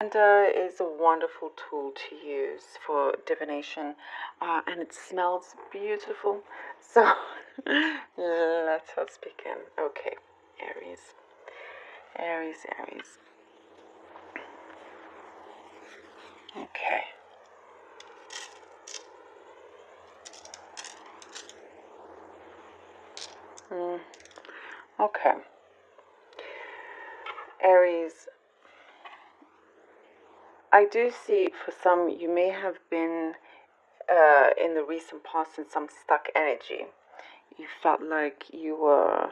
lavender is a wonderful tool to use for divination, and it smells beautiful. So let us begin. Okay, Aries. Aries, Aries. Okay. Okay. Aries, I do see for some you may have been in the recent past in some stuck energy. You felt like you were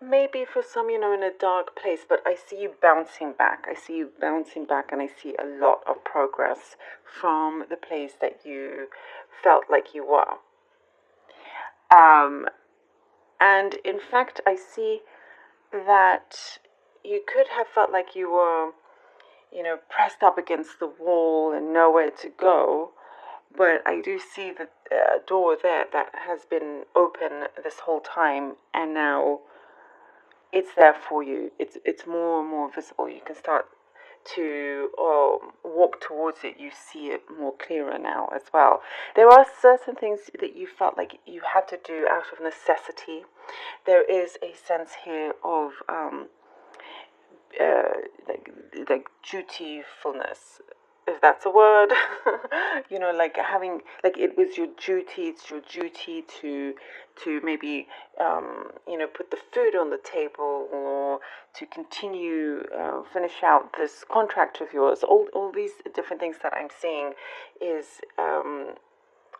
maybe for some, in a dark place, but I see you bouncing back. I see you bouncing back, and I see a lot of progress from the place that you felt like you were. And in fact, I see that you could have felt like you were, pressed up against the wall and nowhere to go. But I do see the door there that has been open this whole time, and now it's there for you. It's more and more visible. You can start to walk towards it. You see it more clearer now as well. There are certain things that you felt like you had to do out of necessity. There is a sense here of like dutifulness, if that's a word. Like having, like, it was your duty. It's your duty to maybe put the food on the table, or to continue finish out this contract of yours. All these different things that I'm seeing is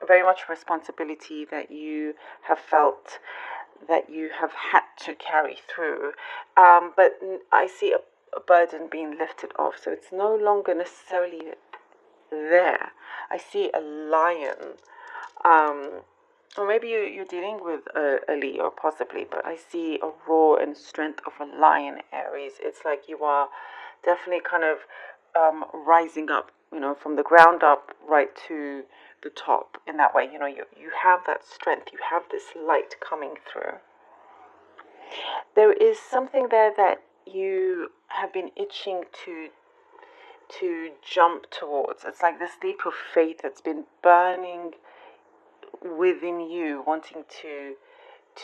very much responsibility that you have felt, that you have had to carry through. But I see a burden being lifted off, so it's no longer necessarily there. I see a lion, or maybe you're dealing with a Leo, possibly, but I see a roar and strength of a lion, Aries. It's like you are definitely kind of rising up, from the ground up right to the top in that way. You have that strength, you have this light coming through. There is something there that you have been itching to jump towards. It's like this leap of faith that's been burning within you, wanting to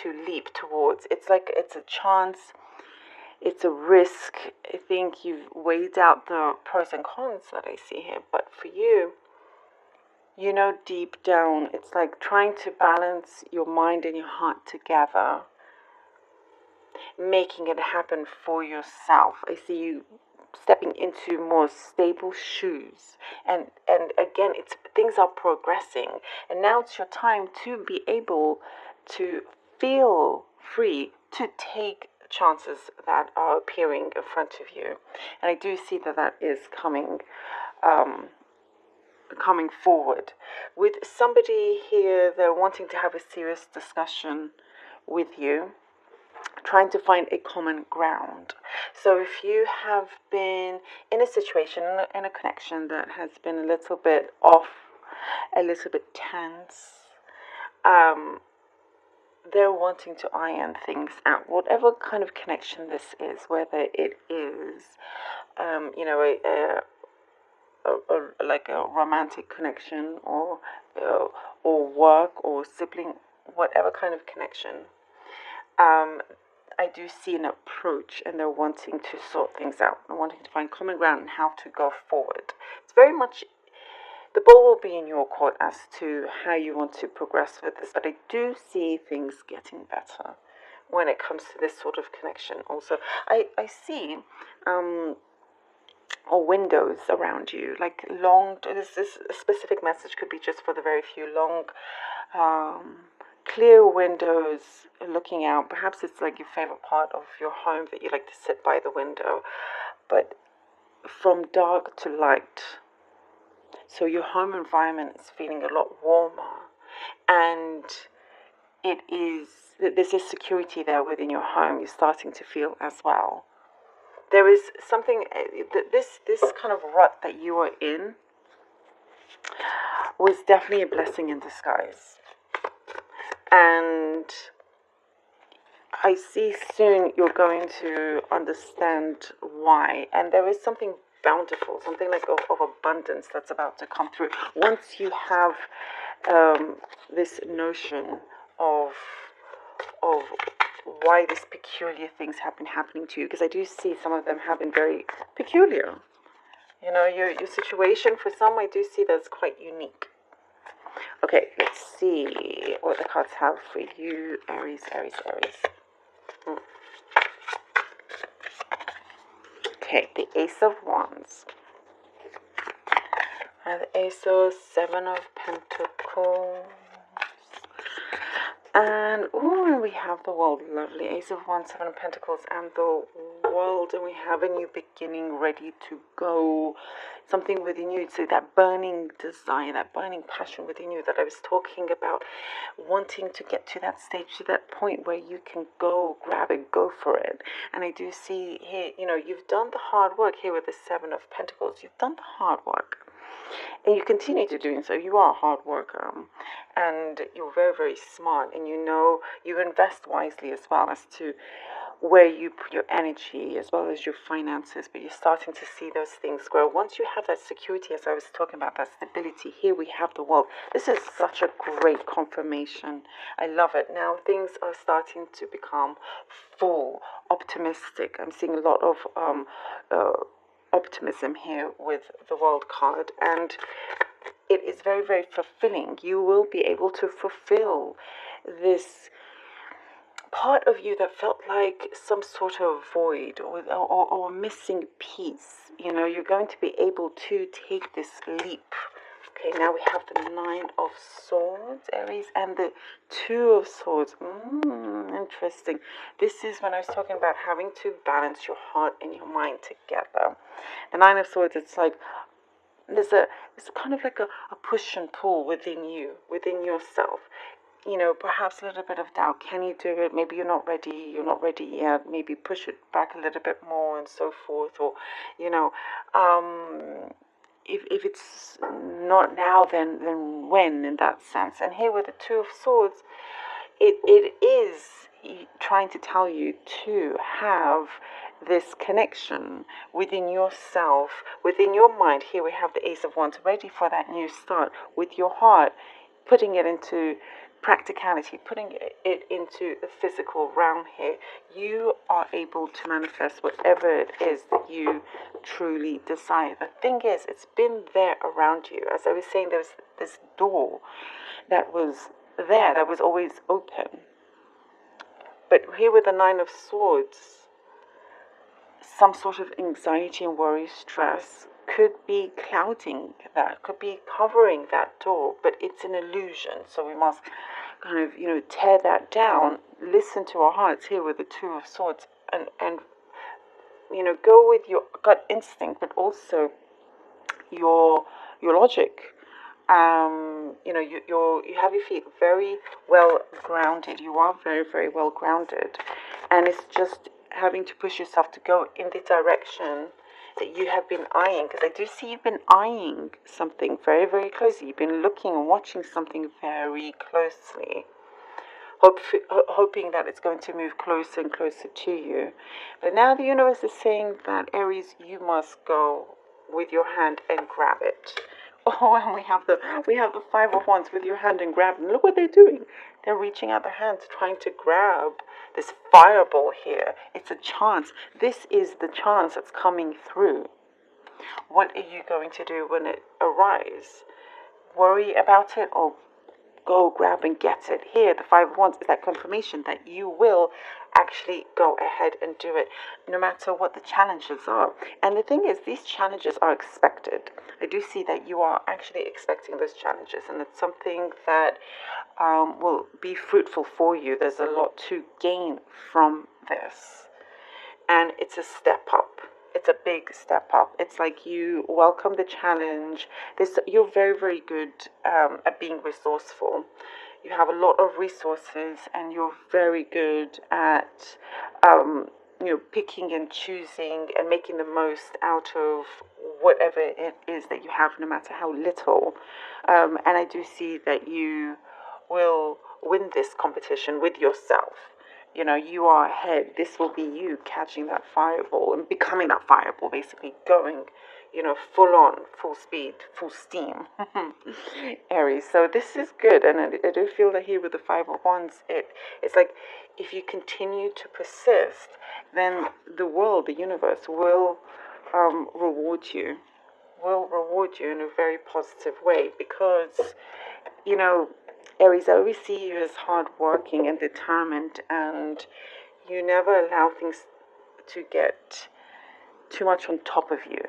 leap towards. It's like it's a chance, it's a risk. I think you've weighed out the pros and cons that I see here, but for you, deep down, it's like trying to balance your mind and your heart together, making it happen for yourself. I see you stepping into more stable shoes, and again, it's things are progressing, and now it's your time to be able to feel free to take chances that are appearing in front of you. And I do see that is coming forward with somebody here. They're wanting to have a serious discussion with you, trying to find a common ground. So if you have been in a situation, in a connection that has been a little bit off, a little bit tense, they're wanting to iron things out. Whatever kind of connection this is, whether it is, like a romantic connection, or work, or sibling, whatever kind of connection. I do see an approach, and they're wanting to sort things out, and wanting to find common ground and how to go forward. It's very much, the ball will be in your court as to how you want to progress with this, but I do see things getting better when it comes to this sort of connection. Also, I see or windows around you, like long. This specific message could be just for the very few long, clear windows looking out. Perhaps it's like your favorite part of your home that you like to sit by the window, but from dark to light. So your home environment is feeling a lot warmer, and there's a security there within your home. You're starting to feel as well. There is something, this kind of rut that you were in was definitely a blessing in disguise. And I see soon you're going to understand why. And there is something bountiful, something like of abundance that's about to come through. Once you have this notion of of why these peculiar things have been happening to you, because I do see some of them have been very peculiar. You know, your situation for some I do see that's quite unique. Okay, let's see what the cards have for you, Aries, Aries, Aries. Okay, the Ace of Wands. And the Ace of Seven of Pentacles. And we have the World, lovely. Ace of Wands, Seven of Pentacles, and the World. And we have a new beginning ready to go. Something within you. So that burning desire, that burning passion within you that I was talking about. Wanting to get to that stage, to that point where you can go, grab it, go for it. And I do see here, you know, you've done the hard work here with the Seven of Pentacles. You've done the hard work. And you continue to doing so. You are a hard worker, and you're very, very smart, and you know you invest wisely as well as to where you put your energy as well as your finances. But you're starting to see those things grow. Once you have that security, as I was talking about, that stability, here we have the World. This is such a great confirmation. I love it. Now things are starting to become full, optimistic. I'm seeing a lot of optimism here with the World card, and it is very, very fulfilling. You will be able to fulfill this part of you that felt like some sort of void or missing piece. You know, you're going to be able to take this leap. Okay, now we have the Nine of Swords, Aries, and the Two of Swords. Interesting. This is when I was talking about having to balance your heart and your mind together. The Nine of Swords, it's like it's kind of like a push and pull within you, within yourself. You know, perhaps a little bit of doubt. Can you do it? Maybe you're not ready yet. Maybe push it back a little bit more and so forth. Or, you know, if it's not now, then when, in that sense. And here with the Two of Swords, it is trying to tell you to have this connection within yourself, within your mind. Here we have the Ace of Wands, ready for that new start with your heart, putting it into practicality, putting it into the physical realm here. You are able to manifest whatever it is that you truly desire. The thing is, it's been there around you. As I was saying, there was this door that was there, that was always open. But here with the Nine of Swords, some sort of anxiety and worry, stress could be clouding that, could be covering that door, but it's an illusion. So we must kind of, you know, tear that down, listen to our hearts here with the Two of Swords, and you know, go with your gut instinct, but also your logic. You know, you have your feet very well grounded. You are very, very well grounded, and it's just having to push yourself to go in the direction that you have been eyeing. Because I do see you've been eyeing something very, very closely. You've been looking and watching something very closely, hoping that it's going to move closer and closer to you. But now the universe is saying that, Aries, you must go with your hand and grab it. Oh, and we have the Five of Wands, with your hand and grab it. And look what they're doing. They're reaching out their hands, trying to grab this fireball here. It's a chance. This is the chance that's coming through. What are you going to do when it arrives? Worry about it or go grab and get it? Here, the Five of Wands is that confirmation that you will actually go ahead and do it, no matter what the challenges are. And the thing is, these challenges are expected. I do see that you are actually expecting those challenges, and it's something that will be fruitful for you. There's a lot to gain from this, and it's a step up. It's a big step up. It's like you welcome the challenge. You're very, very good at being resourceful. You have a lot of resources, and you're very good at you know, picking and choosing and making the most out of whatever it is that you have, no matter how little. And I do see that you will win this competition with yourself. You know, you are ahead. This will be you catching that fireball and becoming that fireball, basically going, you know, full on, full speed, full steam. Aries. So this is good, and I do feel that here with the Five of Wands, it's like if you continue to persist, then the world, the universe, will reward you. Will reward you in a very positive way because, you know, Aries, I always see you as hardworking and determined, and you never allow things to get too much on top of you.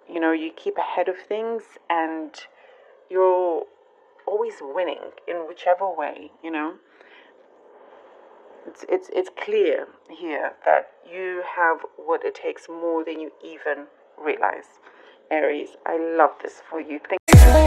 You know, you keep ahead of things, and you're always winning in whichever way. You know, it's clear here that you have what it takes more than you even realize. Aries, I love this for you. Thank you.